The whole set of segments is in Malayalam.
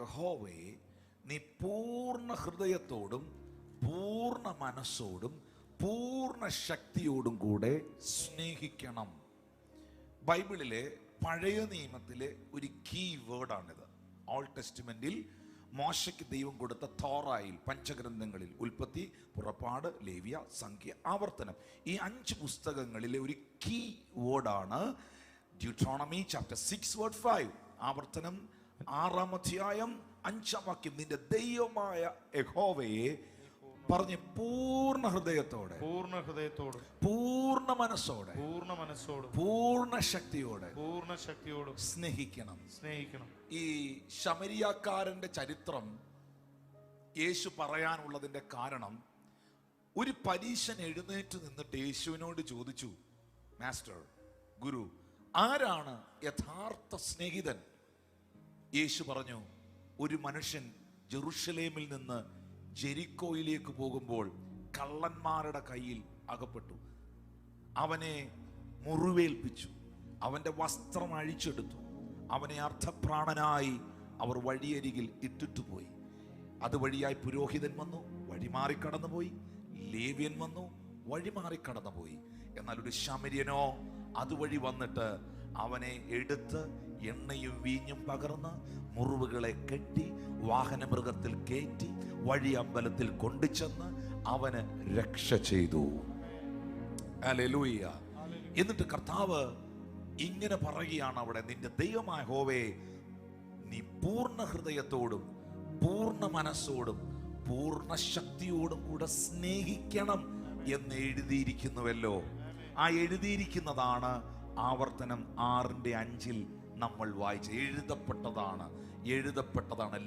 യഹോവയെ നീ പൂർണ്ണ ഹൃദയത്തോടും പൂർണ്ണ മനസ്സോടും പൂർണ്ണ ശക്തിയോടും കൂടെ സ്നേഹിക്കണം. ബൈബിളിലെ പഴയ നിയമത്തിലെ ഒരു കീ വേർഡാണിത്. ഓൾഡ് ടെസ്റ്റ്മെന്റിൽ മോശയ്ക്ക് ദൈവം കൊടുത്ത തോറായിൽ, പഞ്ചഗ്രന്ഥങ്ങളിൽ, ഉൽപ്പത്തി, പുറപ്പാട്, ലേവ്യ, സംഖ്യ, ആവർത്തനം, ഈ 5 പുസ്തകങ്ങളിലെ ഒരു കീ വേർഡാണ് ഡ്യൂട്രോണമി ചാപ്റ്റർ 6 വേർഡ് 5. ആവർത്തനം 6-ാം അധ്യായം 5-ാം വാക്യം. നിന്റെ ദൈവമായ യഹോവയെ പറഞ്ഞ് പൂർണ്ണ ഹൃദയത്തോടെ, പൂർണ്ണ മനസ്സോടെ, പൂർണ്ണ ശക്തിയോടെ സ്നേഹിക്കണം. ഈ ശമരിയാക്കാരന്റെ ചരിത്രം യേശു പറയാനുള്ളതിന്റെ കാരണം, ഒരു പരീശൻ എഴുന്നേറ്റ് നിന്നിട്ട് യേശുവിനോട് ചോദിച്ചു, മാസ്റ്റർ, ഗുരു, ആരാണ് യഥാർത്ഥ സ്നേഹിതൻ? യേശു പറഞ്ഞു, ഒരു മനുഷ്യൻ ജെറുസലേമിൽ നിന്ന് ജെരിക്കോയിലേക്ക് പോകുമ്പോൾ കള്ളന്മാരുടെ കയ്യിൽ അകപ്പെട്ടു. അവനെ മുറിവേൽപ്പിച്ചു, അവന്റെ വസ്ത്രം അഴിച്ചെടുത്തു, അവനെ അർദ്ധപ്രാണനായി അവർ വഴിയരികിൽ ഇട്ടിട്ടുപോയി. അതുവഴിയായി പുരോഹിതൻ വന്നു, വഴിമാറിക്കടന്നുപോയി. ലേവ്യൻ വന്നു, വഴിമാറിക്കടന്നുപോയി. എന്നാൽ ഒരു ശമര്യനോ അതുവഴി വന്നിട്ട് അവനെ എടുത്ത് എണ്ണയും വീഞ്ഞും പകർന്ന് മുറിവുകളെ കെട്ടി വാഹനമൃഗത്തിൽ കയറ്റി വഴി അമ്പലത്തിൽ കൊണ്ടുചെന്ന് അവന് രക്ഷ ചെയ്തു. ഹല്ലേലൂയ. എന്നിട്ട് കർത്താവ് ഇങ്ങനെ പറയുകയാണ് അവിടെ, നിന്റെ ദൈവമായ യഹോവയെ നീ പൂർണ്ണ ഹൃദയത്തോടും പൂർണ്ണ മനസ്സോടും പൂർണ്ണ ശക്തിയോടും കൂടെ സ്നേഹിക്കണം എന്ന് എഴുതിയിരിക്കുന്നുവല്ലോ. ആ എഴുതിയിരിക്കുന്നതാണ് ആവർത്തനം 6:5 നമ്മൾ വായിച്ച എഴുതപ്പെട്ടതാണ്.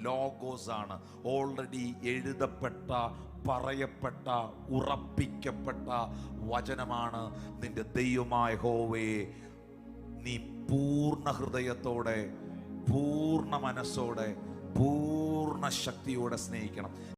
ലോഗോസ് ആണ്. ഓൾറെഡി എഴുതപ്പെട്ട, പറയപ്പെട്ട, ഉറപ്പിക്കപ്പെട്ട വചനമാണ്. നിന്റെ ദൈവമായ യഹോവയെ നീ പൂർണ്ണ ഹൃദയത്തോടെ, പൂർണ്ണ മനസ്സോടെ, പൂർണ്ണ ശക്തിയോടെ സ്നേഹിക്കണം.